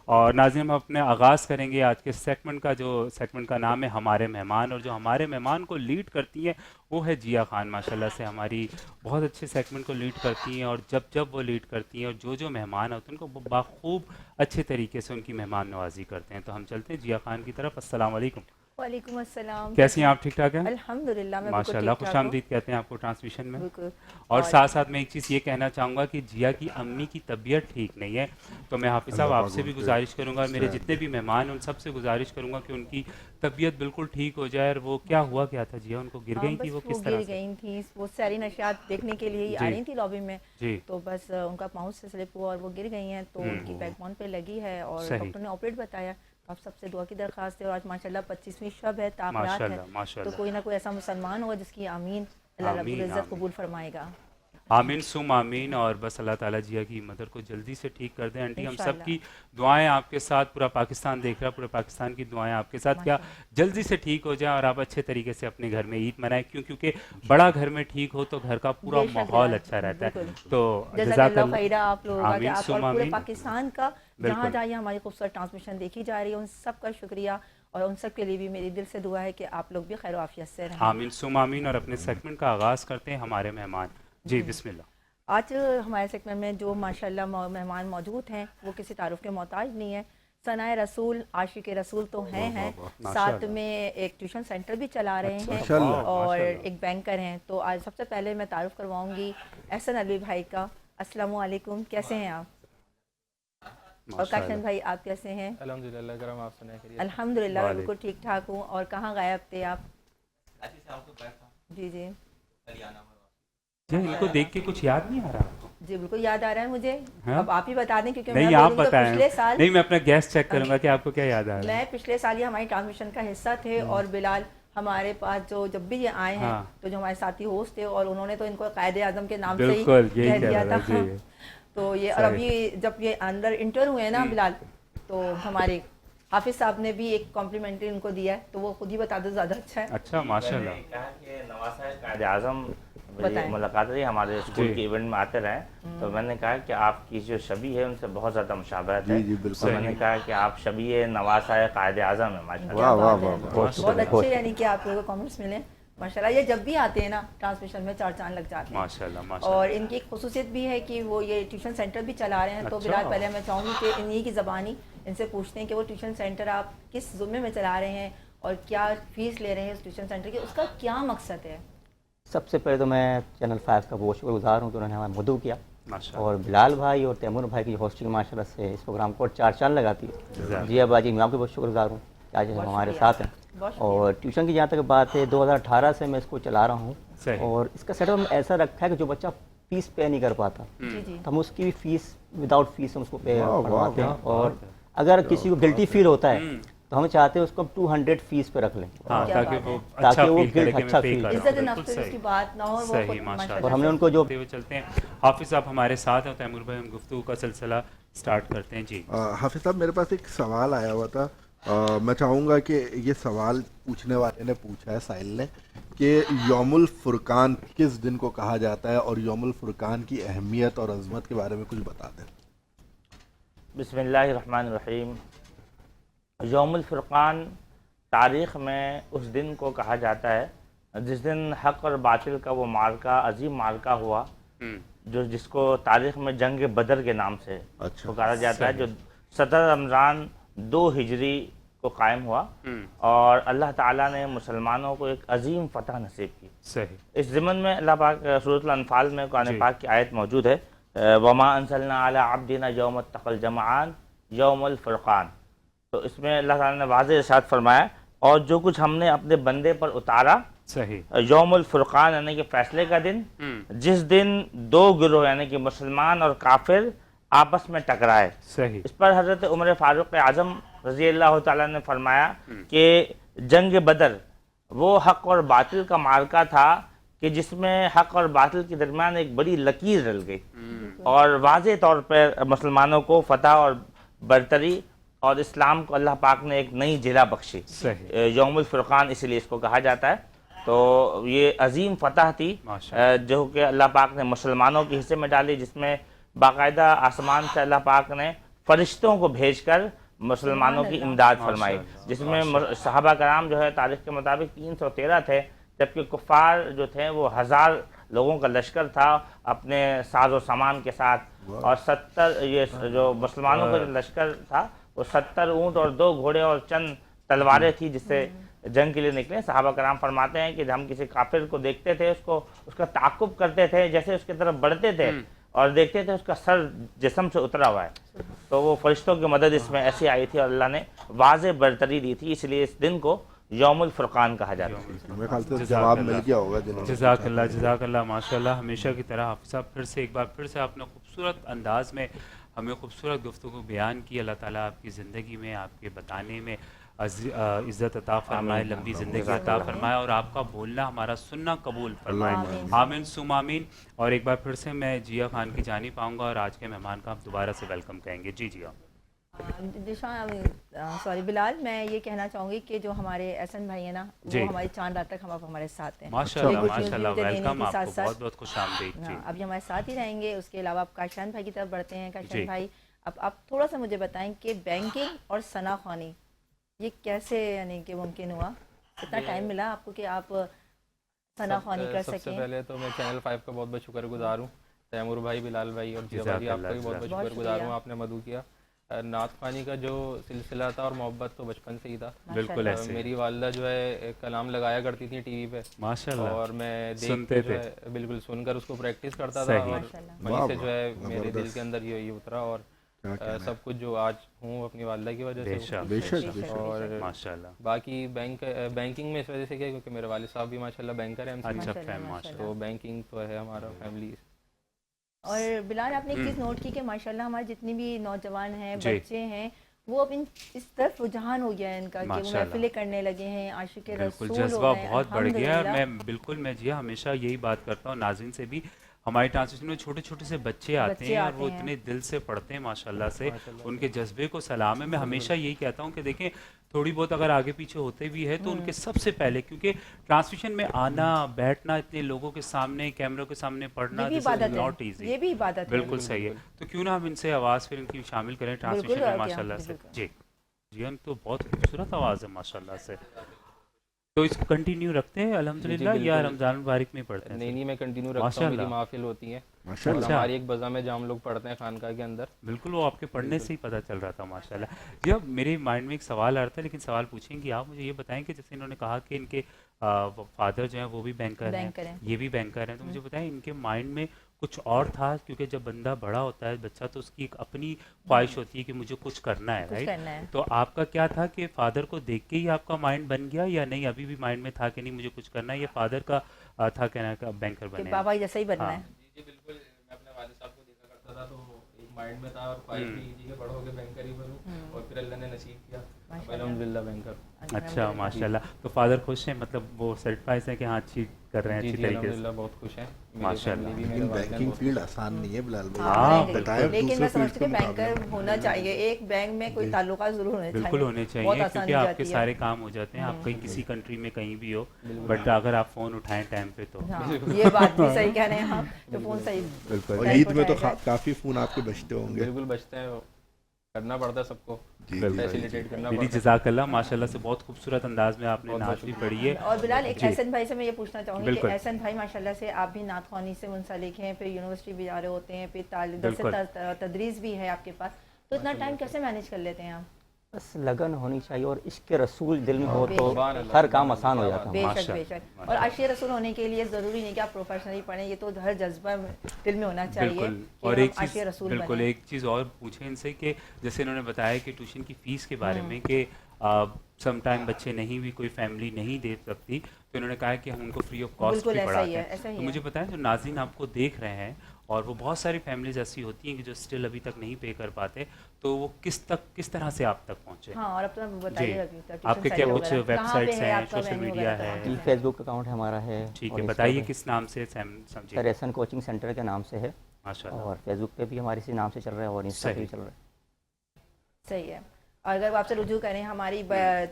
اور ناظرین، ہم اپنے آغاز کریں گے آج کے سیگمنٹ کا، جو سیگمنٹ کا نام ہے ہمارے مہمان. اور جو ہمارے مہمان کو لیڈ کرتی ہیں وہ ہے جیا خان. ماشاءاللہ سے ہماری بہت اچھے سیگمنٹ کو لیڈ کرتی ہیں. اور جب وہ لیڈ کرتی ہیں اور جو مہمان ہوتے ہیں ان کو بخوب اچھے طریقے سے ان کی مہمان نوازی کرتے ہیں. تو ہم چلتے ہیں جیا خان کی طرف. السلام علیکم. وعلیکم السلام. کیسی ہیں آپ؟ ٹھیک ٹھاک ہیں الحمدللہ. میں ماشاءاللہ. خوش آمدید کہتے ہیں آپ کو ٹرانسمیشن میں. اور ساتھ ساتھ میں ایک چیز یہ کہنا چاہوں گا کہ جیا کی امی کی طبیعت ٹھیک نہیں ہے. تو میں حافظ صاحب آپ سے بھی گزارش کروں گا، میرے جتنے بھی مہمان ہیں ان سب سے گزارش کروں گا کہ ان کی طبیعت بالکل ٹھیک ہو جائے. اور وہ کیا ہوا کیا تھا جیا؟ ان کو گر گئی تھی؟ وہ کس طرح گر گئی تھی؟ وہ ساری نشریات دیکھنے کے لیے آ رہی تھی لابی میں. تو بس ان کا پاؤں سے سلپ ہوا اور وہ گر گئی ہیں. تو ان کی بیک بون پہ لگی ہے اور ڈاکٹر نے آپریٹ بتایا. آپ سب سے دعا کی درخواست ہے. اور آج ماشاءاللہ 25ویں شب ہے، تعبیرات ہے. تو کوئی نہ کوئی ایسا مسلمان ہوگا جس کی آمین اللہ رب العزت قبول فرمائے گا. آمین سم آمین. اور بس اللہ تعالیٰ جیا کی مدر کو جلدی سے ٹھیک کر دیں. آنٹی ہم سب کی دعائیں آپ کے ساتھ، پورا پاکستان دیکھ رہا ہے، پورے پاکستان کی دعائیں آپ کے ساتھ، کیا جلدی سے ٹھیک ہو جائیں اور آپ اچھے طریقے سے اپنے گھر میں عید منائیں. کیونکہ بڑا گھر میں ٹھیک ہو تو گھر کا پورا ماحول اچھا رہتا ہے. تو جزاک اللہ خیر آپ لوگوں کا، آپ اور پورے پاکستان کا. جہاں جہاں ہماری خوبصورت ٹرانسمیشن دیکھی جا رہی ہے ان سب کا شکریہ. اور ان سب کے لیے بھی میری دل سے دعا ہے کہ آپ لوگ بھی خیر و عافیت سے رہیں. آمین سم آمین. اور اپنے سیگمنٹ کا آغاز کرتے ہیں ہمارے مہمان. جی بسم اللہ. آج ہمارے سیگمنٹ میں جو ماشاءاللہ مہمان موجود ہیں وہ کسی تعارف کے محتاج نہیں ہے. ثنائے رسول، عاشق رسول تو ہیں، ساتھ میں ایک ٹیوشن سینٹر بھی چلا رہے ہیں اور ایک بینکر ہیں. تو آج سب سے پہلے میں تعارف کرواؤں گی احسن علوی بھائی کا. السلام علیکم، کیسے ہیں آپ؟ اور کاشن بھائی آپ کیسے ہیں؟ الحمدللہ کرم. آپ سنائیں خیریت؟ الحمدللہ میں بالکل ٹھیک ٹھاک ہوں. اور کہاں غائب تھے آپ؟ جی جی ان کو دیکھ کے کچھ یاد نہیں آ رہا؟ جی بالکل یاد آ رہا ہے مجھے. اب آپ ہی بتا دیں کیونکہ نہیں آپ بتائیں. پچھلے سال نہیں، میں اپنا گیس چیک کروں گا کہ آپ کو کیا یاد آ رہا ہے. میں پچھلے سال یہ ہماری ٹرانسمیشن کا حصہ تھے اور بلال ہمارے پاس جو جب بھی یہ آئے ہیں تو جو ہمارے ساتھی ہوسٹ تھے اور انہوں نے تو ان کو قائد اعظم کے نام سے ہی کہہ دیا تھا. تو یہ اور ابھی جب یہ اندر انٹر ہوئے ہیں نا بلال، تو ہمارے حافظ صاحب نے بھی ایک کمپلیمنٹری ان کو دیا ہے، تو وہ خود ہی بتا دو، زیادہ اچھا ہے. اچھا ماشاء اللہ. کہا کہ نواز صاحب قائد اعظم ملاقات رہی ہمارے اسکول کے ایونٹ میں آتے رہے، تو میں نے کہا کہ آپ کی جو شبیہ ہے ان سے بہت زیادہ مشابہت ہے. تو میں نے کہا کہ آپ شبیہ نواز صاحب قائد اعظم ہیں. ماشاءاللہ بہت اچھے، یعنی کہ آپ کو کامنٹس ملے ماشاءاللہ. یہ جب بھی آتے ہیں نا ٹرانسمیشن میں 4 چاند لگ جاتے ہیں ماشاءاللہ. اور ان کی ایک خصوصیت بھی ہے کہ وہ یہ ٹیوشن سینٹر بھی چلا رہے ہیں. تو بلال پہلے میں چاہوں گی کہ انہی کی زبانی ان سے پوچھتے ہیں کہ وہ ٹیوشن سینٹر آپ کس ذمے میں چلا رہے ہیں اور کیا فیس لے رہے ہیں اس ٹیوشن سینٹر کی، اس کا کیا مقصد ہے؟ سب سے پہلے تو میں چینل 5 کا بہت شکر گزار ہوں کہ انہوں نے ہمیں مدعو کیا، اور بلال بھائی اور تیمور بھائی کی ہوسٹنگ ماشاءاللہ سے اس پروگرام کو 4 چاند لگاتی ہے. جی باجی میں آپ کے بہت شکر گزار ہوں کہ آج ہمارے ساتھ ہیں. اور ٹیوشن کی جہاں تک بات ہے 2018 سے میں اس کو چلا رہا ہوں، اور اس کا سیٹ اپ ایسا رکھا ہے کہ جو بچہ فیس پے نہیں کر پاتا تو ہم اس کی بھی فیس وداؤٹ فیس ہم اس کو پے کرواتے ہیں. اور اگر کسی کو گلٹی فیل ہوتا ہے تو ہم چاہتے ہیں اس کو 200 فیس پہ رکھ لیں تاکہ وہ اچھا فیل کرے. عزت نفس کی بات نہ ہو، وہ صحیح ماشاءاللہ. اور ہم نے ان کو جو چلتے ہیں حافظ صاحب ہمارے ساتھ ہیں، تیمور بھائی ہم گفتگو کا سلسلہ سٹارٹ کرتے ہیں. جی حافظ صاحب میرے پاس ایک سوال آیا ہوا تھا، میں چاہوں گا کہ یہ سوال پوچھنے والے نے پوچھا ہے، سائل نے، کہ یوم الفرقان کس دن کو کہا جاتا ہے اور یوم الفرقان کی اہمیت اور عظمت کے بارے میں کچھ بتا دیں. بسم اللہ الرحمن الرحیم. یوم الفرقان تاریخ میں اس دن کو کہا جاتا ہے جس دن حق اور باطل کا وہ معرکہ، عظیم معرکہ ہوا، جس کو تاریخ میں جنگ بدر کے نام سے پکارا جاتا ہے، جو 17 رمضان 2 ہجری کو قائم ہوا، اور اللہ تعالیٰ نے مسلمانوں کو ایک عظیم فتح نصیب کی. اس ضمن میں اللہ پاک سورۃ الانفال میں قرآن پاک کی آیت موجود ہے، وما انزلنا علی عبدنا یوم التقى الجمعان یوم الفرقان. تو اس میں اللہ تعالیٰ نے واضح ارشاد فرمایا، اور جو کچھ ہم نے اپنے بندے پر اتارا یوم الفرقان یعنی کہ فیصلے کا دن، جس دن 2 گروہ یعنی کہ مسلمان اور کافر آپس میں ٹکرائے. اس پر حضرت عمر فاروق اعظم رضی اللہ تعالیٰ نے فرمایا کہ جنگ بدر وہ حق اور باطل کا معرکہ تھا کہ جس میں حق اور باطل کے درمیان ایک بڑی لکیر ڈل گئی، اور واضح طور پر مسلمانوں کو فتح اور برتری اور اسلام کو اللہ پاک نے ایک نئی جلا بخشی. یوم الفرقان اسی لیے اس کو کہا جاتا ہے. تو یہ عظیم فتح تھی جو کہ اللہ پاک نے مسلمانوں کے حصے میں ڈالی، جس میں باقاعدہ آسمان سے اللہ پاک نے فرشتوں کو بھیج کر مسلمانوں کی امداد فرمائی، جس میں صحابہ کرام جو ہے تاریخ کے مطابق 313 تھے، جبکہ کفار جو تھے وہ 1000 لوگوں کا لشکر تھا اپنے ساز و سامان کے ساتھ، اور 70 یہ جو مسلمانوں کا جو لشکر تھا وہ 70 اونٹ اور 2 گھوڑے اور چند تلواریں تھی جس سے جنگ کے لیے نکلے. صحابہ کرام فرماتے ہیں کہ ہم کسی کافر کو دیکھتے تھے اس کا تعاقب کرتے تھے، جیسے اس کی طرف بڑھتے تھے اور دیکھتے تھے اس کا سر جسم سے اترا ہوا ہے. تو وہ فرشتوں کی مدد اس میں ایسی آئی تھی اور اللہ نے واضح برتری دی تھی، اس لیے اس دن کو یوم الفرقان کہا جاتا ہے. میرے خیال سے جواب مل گیا ہوگا. جزاک اللہ ماشاءاللہ. ہمیشہ کی طرح حافظ صاحب ایک بار پھر سے آپ نے خوبصورت انداز میں ہمیں خوبصورت گفتگو بیان کی. اللہ تعالیٰ آپ کی زندگی میں، آپ کے بتانے میں عزت عطا فرمائے، لمبی زندگی عطا فرمائے، اور آپ کا بولنا ہمارا سننا قبول فرمائے. آمین ثم آمین. اور ایک بار پھر سے میں جیا خان کی جانب آؤں گا اور آج کے مہمان کا آپ دوبارہ سے ویلکم کہیں گے. جی جیا. سوری بلال، میں یہ کہنا چاہوں گی کہ جو ہمارے احسن بھائی ہیں نا، وہ ہماری چاند رات تک ہم ہمارے ساتھ ہیں. ماشاءاللہ ویلکم، آپ کو بہت بہت خوش آمدید. ابھی ہمارے ساتھ ہی رہیں گے. اس کے علاوہ آپ کاشان بھائی کی طرف بڑھتے ہیں. کاشان بھائی، اب آپ تھوڑا سا مجھے بتائیں کہ بینکنگ اور ثنا خوانی یہ کیسے یعنی کہ ممکن ہوا؟ کتنا ٹائم ملا آپ کو کہ آپ ثنا خوانی کر سکیں؟ سب سے پہلے تو میں چینل 5 کا بہت بہت شکر گزار ہوں. تیمور بھائی، بلال بھائی اور جیا بھائی، آپ کا بھی بہت بہت شکر گزار ہوں، آپ نے مدعو کیا. نعت خوانی کا جو سلسلہ تھا اور محبت تو بچپن سے ہی تھا. بالکل ایسے میری والدہ جو ہے کلام لگایا کرتی تھی ٹی وی پہ ماشاءاللہ، اور میں دیکھ کے جو ہے بالکل سن کر اس کو پریکٹس کرتا تھا، اور وہیں سے جو ہے میرے دل کے اندر یہ اترا، اور سب کچھ جو آج ہوں اپنی والدہ کی وجہ سے. اور باقی بینکنگ میں اس وجہ سے کیا کیونکہ میرے والد صاحب بھی ماشاءاللہ بینکر ہیں، تو بینکنگ تو ہے ہمارا فیملی. اور بلال، آپ نے ایک چیز نوٹ کی کہ ماشاءاللہ ہمارے جتنے بھی نوجوان ہیں، بچے ہیں، وہ اب اس طرف رجحان ہو گیا ہے ان کا کہ وہ محفلیں کرنے لگے ہیں، عاشق رسول جذبہ بہت بڑھ گیا ہے. میں جی ہمیشہ یہی بات کرتا ہوں ناظرین سے بھی، ہماری ٹرانسلیشن میں چھوٹے چھوٹے سے بچے آتے ہیں اور وہ اتنے دل سے پڑھتے ہیں ماشاءاللہ سے, ان کے جذبے کو سلام ہے. میں ہمیشہ یہی کہتا ہوں کہ دیکھیں تھوڑی بہت اگر آگے پیچھے ہوتے بھی ہے تو ان کے سب سے پہلے, کیونکہ ٹرانسلیشن میں آنا بیٹھنا اتنے لوگوں کے سامنے کیمروں کے سامنے پڑھنا ناٹ ایزی, یہ بھی عبادت ہے. بالکل صحیح ہے. تو کیوں نہ ہم ان سے آواز پھر ان کی شامل کریں ٹرانسلیشن میں ماشاءاللہ سے. جی جی ہم تو بہت خوبصورت آواز ہے ماشاءاللہ سے. تو اس کو کنٹینیو رکھتے ہیں الحمدللہ یا رمضان مبارک میں پڑھتے ہیں؟ نہیں میں کنٹینیو رکھتا ہوں, میری محافل ہوتی ہیں اور ہماری ایک بزا میں جہاں ہم لوگ پڑھتے ہیں خانقاہ کے اندر. بالکل, وہ آپ کے پڑھنے سے ہی پتہ چل رہا تھا ماشاءاللہ. جی اب میرے مائنڈ میں ایک سوال آ رہا تھا, لیکن سوال پوچھیں گے آپ, مجھے یہ بتائیں کہ جیسے انہوں نے کہا کہ ان کے فادر جو ہیں وہ بھی بینکر ہیں, یہ بھی بینکر ہیں, تو مجھے بتائیں ان کے مائنڈ میں کچھ اور تھا؟ کیونکہ جب بندہ بڑا ہوتا ہے بچہ تو اس کی ایک اپنی خواہش ہوتی ہے کہ مجھے کچھ کرنا ہے, رائٹ؟ تو آپ کا کیا تھا کہ فادر کو دیکھ کے ہی آپ کا مائنڈ بن گیا یا نہیں ابھی بھی مائنڈ میں تھا کہ نہیں مجھے کچھ کرنا ہے, یہ فادر کا تھا کہنا کہ بینکر بنے, بابا جیسا ہی بننا ہے؟ جی بالکل, میں اپنے والد صاحب کو دیکھا کرتا تھا تو ایک مائنڈ میں تھا اور خواہش بھی تھی کہ بڑا ہو کے بینکر ہی بنوں, اور پھر اللہ نے نصیب کیا الحمدللہ بینکر. اچھا ماشاءاللہ. تو فادر خوش ہیں, مطلب وہ سیٹسفائز ہیں کہ ہاں اچھی کر رہے ہیں اچھی طریقے سے؟ بہت خوش ہیں ماشاءاللہ. لیکن بینکنگ فیلڈ آسان نہیں ہے بلال بھائی, لیکن میں سمجھتی ہوں کہ بینکر ہونا چاہیے, ایک بینک میں کوئی تعلقات ضرور ہونے چاہیے, بالکل ہونے چاہیے, کیونکہ آپ کے سارے کام ہو جاتے ہیں, آپ کہیں کسی کنٹری میں کہیں بھی ہو, بٹ اگر آپ فون اٹھائیں ٹائم پہ تو یہ بات بھی صحیح کہہ رہے ہیں آپ, تو فون صحیح. بالکل, عید میں تو کافی فون آپ کے بچتے ہوں گے. بالکل بچتے ہیں, کرنا پڑتا ہے سب کو فیسیلیٹیٹ کرنا پڑتا ہے. جزاک اللہ, ماشاءاللہ سے بہت خوبصورت انداز میں آپ نے نعت بھی پڑھی ہے. اور بلال ایک احسن بھائی سے میں یہ پوچھنا چاہوں گی کہ احسن بھائی ماشاءاللہ سے آپ بھی نعت خوانی سے منسلک ہیں, پھر یونیورسٹی بھی جا رہے ہوتے ہیں, پھر درس تدریس بھی ہے آپ کے پاس, تو اتنا ٹائم کیسے مینیج کر لیتے ہیں آپ؟ بس لگن ہونی چاہیے اور عشق رسول دل میں ہو تو ہر کام آسان ہو جاتا ہے. بے شک بے شک, اور عشق رسول ہونے کے لیے ضروری نہیں کہ آپ پروفیشنلی پڑھیں, یہ تو ہر جذبہ دل میں ہونا چاہیے. اور ایک چیز بالکل ایک چیز اور پوچھیں ان سے کہ جیسے انہوں نے بتایا کہ ٹیوشن کی فیس کے بارے میں کہ سم ٹائم بچے نہیں بھی کوئی فیملی نہیں دے سکتی, تو انہوں نے کہا کہ ہم ان کو فری آف کاسٹ بھی پڑھاتے ہیں. تو مجھے بتائیں جو ناظرین آپ کو دیکھ رہے ہیں, اور وہ بہت ساری فیملیز ایسی ہوتی ہیں کہ جو اسٹل ابھی تک نہیں پے کر پاتے, تو وہ کس طرح سے آپ تک پہنچے؟ ہاں, اور اب تو بتائیے آپ کے کیا کچھ ویب سائٹس ہیں, سوشل میڈیا ہے؟ فیس بک اکاؤنٹ ہمارا ہے. ٹھیک ہے, بتائیے کس نام سے؟ سر احسن کوچنگ سینٹر کے نام سے ہے, اور فیس بک پہ بھی ہمارے اسی نام سے چل رہا ہے, اور انسٹا پہ بھی چل رہا ہے. صحیح ہے. اگر آپ سے رجوع کریں ہماری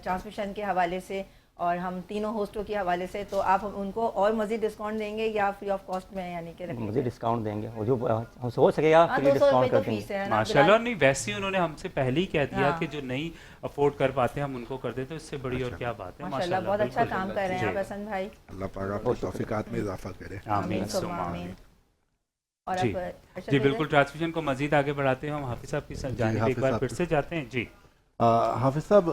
ٹرانسمیشن کے حوالے سے اور ہم تینوں ہوسٹوں کے حوالے سے, تو آپ ان کو اور مزید ڈسکاؤنٹ دیں گے یا فری آف کاسٹ میں, یعنی کہ مزید ڈسکاؤنٹ دیں گے, جو ہم سے ہو سکے گا فری ڈسکاؤنٹ کر دیں گے ماشاءاللہ. نہیں ویسے انہوں نے ہم سے پہلے ہی کہہ دیا کہ جو نہیں افورڈ کر پاتے ہم ان کو کر دیں, تو اس سے بڑی اور کیا بات ہے. ماشاءاللہ بہت اچھا کام کر رہے ہیں آپ حسن بھائی, اللہ پاک آپ کی توفیقات میں اضافہ کرے. آمین ثم آمین. جی بالکل, ٹرانسمیشن کو مزید آگے بڑھاتے ہیں, ہم حافظ صاحب کی جانب ایک بار پھر سے جاتے ہیں. جی حافظ صاحب,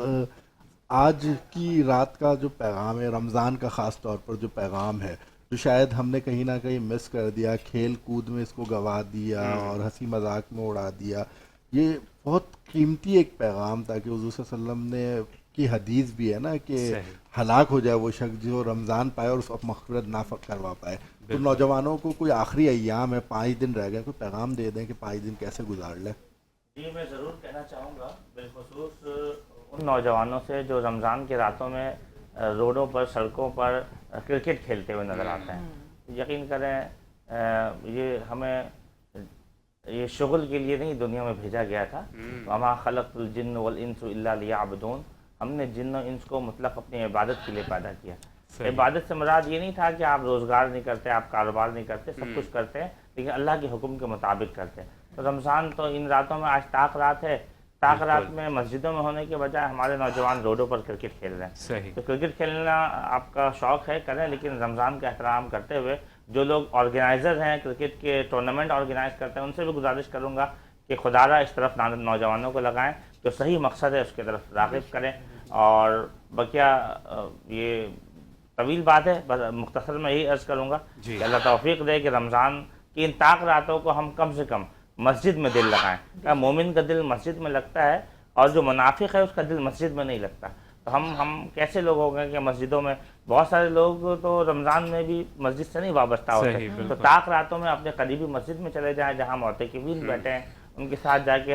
آج کی رات کا جو پیغام ہے, رمضان کا خاص طور پر جو پیغام ہے, جو شاید ہم نے کہیں نہ کہیں مس کر دیا, کھیل کود میں اس کو گوا دیا اور ہنسی مذاق میں اڑا دیا, یہ بہت قیمتی ایک پیغام تھا کہ حضور صلی اللہ علیہ وسلم نے کی حدیث بھی ہے نا کہ ہلاک ہو جائے وہ شخص جو رمضان پائے اور اس کو مغفرت نہ کروا پائے. تو نوجوانوں کو کوئی آخری ایام ہے, 5 دن رہ گئے, کوئی پیغام دے دیں کہ 5 دن کیسے گزار لیں. جی میں ضرور کہنا چاہوں گا, بالخصوص ان نوجوانوں سے جو رمضان کی راتوں میں روڈوں پر سڑکوں پر کرکٹ کھیلتے ہوئے نظر آتے ہیں. یقین کریں یہ ہمیں یہ شغل کے لیے نہیں دنیا میں بھیجا گیا تھا. وما خلقت الجن والانس الا لیعبدون, ہم نے جن و انس کو مطلق اپنی عبادت کے لیے پیدا کیا. عبادت سے مراد یہ نہیں تھا کہ آپ روزگار نہیں کرتے, آپ کاروبار نہیں کرتے, سب کچھ کرتے ہیں لیکن اللہ کے حکم کے مطابق کرتے ہیں. تو رمضان تو ان راتوں میں, آج طاق رات ہے, طاق رات میں مسجدوں میں ہونے کے بجائے ہمارے نوجوان روڈوں پر کرکٹ کھیل رہے ہیں. تو کرکٹ کھیلنا آپ کا شوق ہے کریں, لیکن رمضان کا احترام کرتے ہوئے جو لوگ آرگنائزر ہیں, کرکٹ کے ٹورنامنٹ آرگنائز کرتے ہیں, ان سے بھی گزارش کروں گا کہ خدا را اس طرف نوجوانوں کو لگائیں, جو صحیح مقصد ہے اس کی طرف راغب کریں. اور بقیہ یہ طویل بات ہے, مختصر میں یہی عرض کروں گا کہ اللہ توفیق دے کہ رمضان کی ان طاق راتوں کو ہم کم سے کم مسجد میں دل لگائیں. کیا مومن کا دل مسجد میں لگتا ہے اور جو منافق ہے اس کا دل مسجد میں نہیں لگتا. تو ہم کیسے لوگ ہو گئے کہ مسجدوں میں بہت سارے لوگ تو رمضان میں بھی مسجد سے نہیں وابستہ ہوتے, تو طاق راتوں میں اپنے قریبی مسجد میں چلے جائیں جہاں معتکفین بیٹھے ہیں, ان کے ساتھ جا کے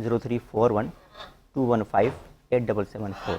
034121587774।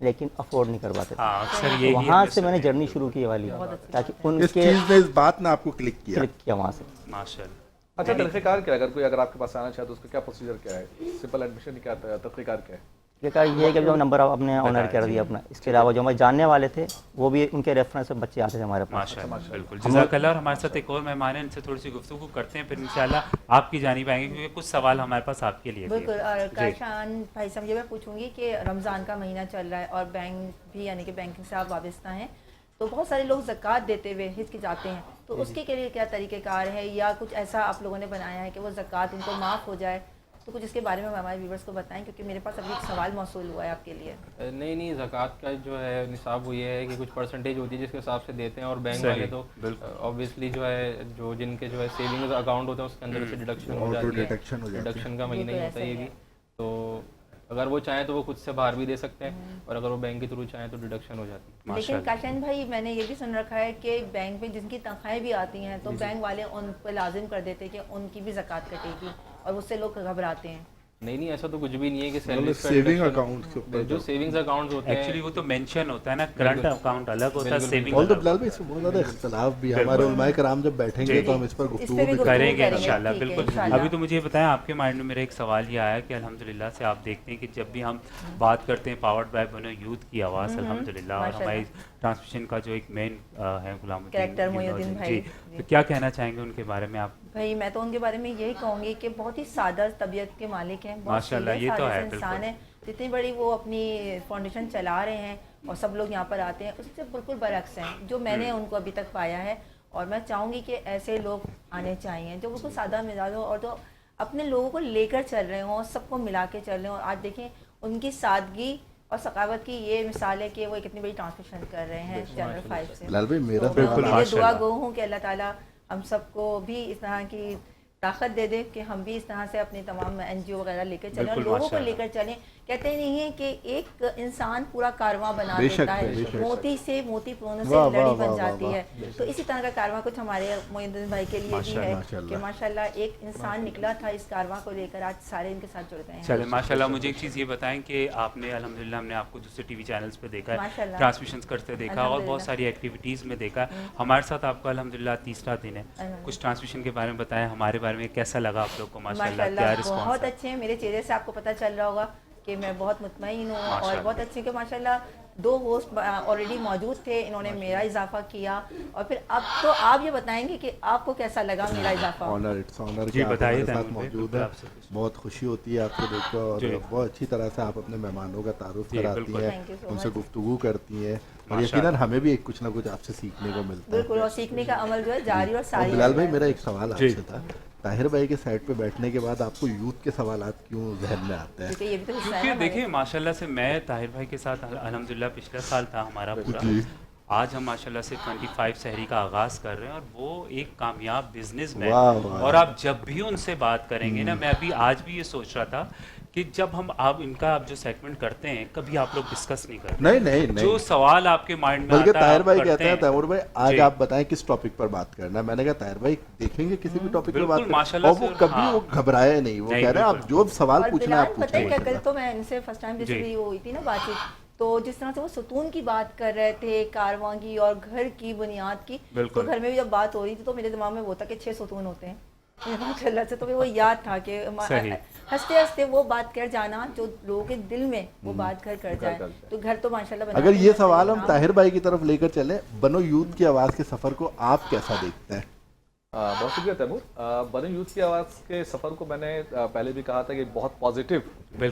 لیکن افورڈ نہیں کر پاتے. وہاں سے میں نے جرنی شروع کی والی, تاکہ ان اس چیز نے اس بات نے آپ کو کلک کیا وہاں سے. ماشاءاللہ. اچھا طریقہ کار کیا ہے, اگر آپ کے پاس آنا چاہے تو اس کا کیا پروسیجر کیا ہے, سمپل ایڈمیشن کیا ہے, طریقہ کار کیا ہے؟ طریقہ یہ ہے کہ جو نمبر آپ نے آنر کر دیا اپنا, اس کے علاوہ جو ہمارے جاننے والے تھے وہ بھی ان کے ریفرنس سے بچے آتے تھے ہمارے پاس. بالکل, جزاک اللہ. اور ہمارے ساتھ ایک اور مہمان ہیں, ان سے تھوڑی سی گفتگو کرتے ہیں, پھر انشاءاللہ آپ کی جانب آئیں گے کیونکہ کچھ سوال ہمارے پاس آپ کے لیے. بالکل. اور کاشان بھائی صاحب یہ میں پوچھوں گی کہ رمضان کا مہینہ چل رہا ہے اور بینک بھی یعنی کہ بینکنگ سے آپ وابستہ ہیں, تو بہت سارے لوگ زکوٰۃ دیتے ہوئے ہچکچاتے ہیں, تو اس کے لیے کیا طریقہ کار ہے, یا کچھ ایسا آپ لوگوں نے بنایا ہے کہ وہ زکوٰۃ ان کو معاف ہو جائے؟ تو کچھ اس کے بارے میں ہمارے ویورز کو بتائیں, کیونکہ میرے پاس ابھی ایک سوال موصول ہوا ہے آپ کے لیے. نہیں, زکوٰۃ کا جو ہے نصاب وہ یہ ہے کہ کچھ پرسنٹیج ہوتی ہے جس کے حساب سے دیتے ہیں, اور بینک والے تو اوبویسلی جو ہے جو جن کے جو ہے سیونگز اکاؤنٹ ہوتے ہیں اس کے اندر سے ڈیڈکشن ہو جاتی ہے, ڈیڈکشن کا مہینہ ہی ہوتا ہے یہ بھی. تو اگر وہ چاہیں تو وہ خود سے باہر بھی دے سکتے ہیں, اور اگر وہ بینک کے تھرو چاہیں تو ڈیڈکشن ہو جاتی ہے. لیکن کاشان بھائی میں نے یہ بھی سن رکھا ہے کہ بینک میں جن کی تنخواہیں بھی آتی ہیں تو بینک والے ان پہ لازم کر دیتے ہیں کہ ان کی بھی زکوٰۃ کٹے گی, اور اس سے لوگ گھبراتے ہیں. نہیں, ایسا تو کچھ بھی نہیں ہے کہ سیونگ اکاؤنٹ جو سیونگز اکاؤنٹس ہوتے ہیں ایکچولی وہ تو مینشن ہوتا ہے نا, کرنٹ اکاؤنٹ الگ ہوتا ہے, سیونگ اور بلال بھائی اس میں بہت زیادہ اختلاف بھی ہے, ہمارے علماء کرام جب بیٹھیں گے تو ہم اس پر گفتگو بھی کریں گے انشاءاللہ. بالکل. ابھی تو مجھے یہ بتائیں, آپ کے مائنڈ میں میرا ایک سوال یہ آیا کہ الحمدللہ سے آپ دیکھتے ہیں کہ جب بھی ہم بات کرتے ہیں پاورڈ بائی بنو یوتھ کی آواز الحمدللہ, اور ہماری ٹرانسمیشن کا جو ایک مین ہے غلام الدین جی, تو کیا کہنا چاہیں گے ان کے بارے میں آپ؟ بھائی میں تو ان کے بارے میں یہی کہوں گی کہ بہت ہی سادہ طبیعت کے مالک ہیں, ماشاءاللہ. یہ تو ہے انسان ہے, جتنی بڑی وہ اپنی فاؤنڈیشن چلا رہے ہیں اور سب لوگ یہاں پر آتے ہیں, اس سے بالکل برعکس ہیں جو میں نے ان کو ابھی تک پایا ہے. اور میں چاہوں گی کہ ایسے لوگ آنے چاہیے جو بالکل سادہ مزاج ہو, اور جو اپنے لوگوں کو لے کر چل رہے ہوں, سب کو ملا کے چل رہے ہوں. اور آج دیکھیں ان کی سادگی اور ثقافت کی یہ مثال ہے کہ وہ کتنی بڑی ٹرانسمیشن کر رہے ہیں چینل 5 سے. میں دعا گو ہوں کہ اللہ تعالیٰ ہم سب کو بھی اس طرح کی طاقت دے دے کہ ہم بھی اس طرح سے اپنے تمام این جی او وغیرہ لے کر چلیں, اور لوگوں کو لے کر چلیں. کہتے نہیں ہیں کہ ایک انسان پورا کارواں بنا دیتا ہے, موتی سے موتی پرونے سے لڑی بن جاتی ہے. تو اسی طرح کا کارواں کچھ ہمارے معین الدین بھائی کے لیے بھی ہے کہ ماشاءاللہ ایک انسان نکلا تھا اس کارواں کو لے کر, آج سارے ان کے ساتھ جڑ گئے ہیں. چلیں ماشاءاللہ. مجھے ایک چیز یہ بتائیں کہ آپ نے الحمدللہ, ہم نے آپ کو دوسرے ٹی وی چینلز پہ دیکھا ہے, ٹرانسمیشنز کرتے دیکھا, اور بہت ساری ایکٹیویٹیز میں دیکھا. ہمارے ساتھ آپ کا الحمدللہ تیسرا دن ہے, کچھ ٹرانسمیشن کے بارے میں بتائیں, ہمارے بارے میں کیسا لگا آپ لوگ کو؟ ماشاءاللہ کیا رسپانس؟ بہت اچھے ہیں, میرے چہرے سے آپ کو پتہ چل رہا ہوگا کہ میں بہت مطمئن ہوں, اور بہت اچھے کہ ماشاءاللہ 2 ہوسٹ آلریڈی موجود تھے, انہوں نے میرا اضافہ کیا, اور پھر اب تو آپ یہ بتائیں گے کہ آپ کو کیسا لگا میرا اضافہ. آنر کہ آپ ہمارے ساتھ موجود ہے, بہت خوشی ہوتی ہے آپ کو دیکھ کر, اور بہت اچھی طرح سے آپ اپنے مہمانوں کا تعارف کراتی ہیں, ان سے گفتگو کرتی ہیں, اور یقیناً ہمیں بھی کچھ نہ کچھ آپ سے سیکھنے کو ملتا ہے. بالکل, اور سیکھنے کا عمل جو ہے جاری اور ساری. بلال بھائی میرا ایک سوال آپ سے تھا, طاہر بھائی کے سائٹ پہ بیٹھنے کے بعد آپ کو یوتھ کے سوالات کیوں ذہن میں آتے ہیں؟ کیونکہ دیکھیں ماشاءاللہ سے میں طاہر بھائی کے ساتھ الحمدللہ پچھلا سال تھا ہمارا پورا, آج ہم ماشاءاللہ سے 25 سحری کا آغاز کر رہے ہیں, اور وہ ایک کامیاب بزنس مین, اور آپ جب بھی ان سے بات کریں گے نا, میں ابھی آج بھی یہ سوچ رہا تھا کہ جب ہم آپ ان کا آپ جو سیگمنٹ کرتے ہیں کبھی آپ لوگ ڈسکس نہیں کرتے, نہیں جو سوال آپ کے مائنڈ میں بلکہ طاہر بھائی کہتے ہیں تیمور بھائی آج آپ بتائیں کس ٹاپک پر بات کرنا ہے. میں نے کہا طاہر بھائی دیکھیں گے کسی بھی ٹاپک پر بات کریں, اور وہ کبھی وہ گھبرائے نہیں, وہ کہہ رہے ہیں آپ جو سوال پوچھنا ہے آپ پوچھیں. کل تو میں ان سے فرسٹ ٹائم جس بھی ہوئی تھی نا بات چیت, تو جس طرح سے وہ ستون کی بات کر رہے تھے, کارواں کی اور گھر کی بنیاد کی, تو گھر میں بھی جب بات ہو رہی تھی تو میرے دماغ میں وہ تھا کہ 6 ستون ہوتے ہیں اللہ سے, تو وہ یاد تھا کہ ہنستے ہنستے وہ بات کر جانا جو لوگوں کے دل میں وہ بات گھر کر جائے, تو گھر تو ماشاءاللہ بنا. اگر یہ سوال ہم طاہر بھائی کی طرف لے کر چلیں, بنو یوتھ کی آواز کے سفر کو آپ کیسا دیکھتے ہیں؟ بہت شکریہ تیمور. بنو یوتھ کی آواز کے سفر کو میں نے پہلے بھی کہا تھا کہ بہت پازیٹیو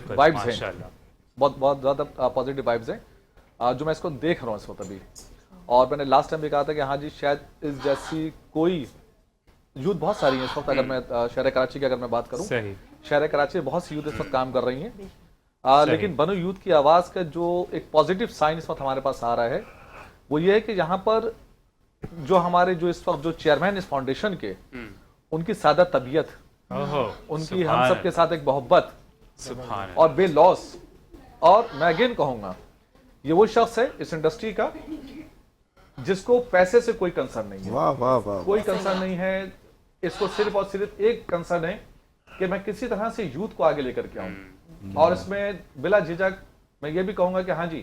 وائبز ہیں, بہت زیادہ پازیٹیو وائبز ہیں, جو میں اس کو دیکھ رہا ہوں اس وقت ابھی. اور میں نے لاسٹ ٹائم بھی کہا تھا کہ ہاں جی شاید اس جیسی کوئی یوتھ بہت ساری ہیں اس وقت. اگر میں شہر کراچی کی اگر میں بات کروں, شہر کراچی میں بہت سی یوتھ اس وقت کام کر رہی ہیں, لیکن بنو یوتھ کی آواز کا جو ایک پازیٹیو سائن اس وقت ہمارے پاس آ رہا ہے وہ یہ ہے کہ یہاں پر جو ہمارے جو اس وقت جو چیئرمین اس فاؤنڈیشن کے, ان کی سادہ طبیعت, ان کی ہم سب کے ساتھ ایک محبت اور بے لوس, اور میں اگین کہوں گا یہ وہ شخص ہے اس انڈسٹری کا جس کو پیسے سے کوئی کنسرن نہیں ہے, کوئی کنسرن نہیں ہے. اس کو صرف اور صرف ایک کنسرن ہے کہ میں کسی طرح سے یوتھ کو آگے لے کر کے آؤں, اور اس میں بلا جھجک میں یہ بھی کہوں گا کہ ہاں جی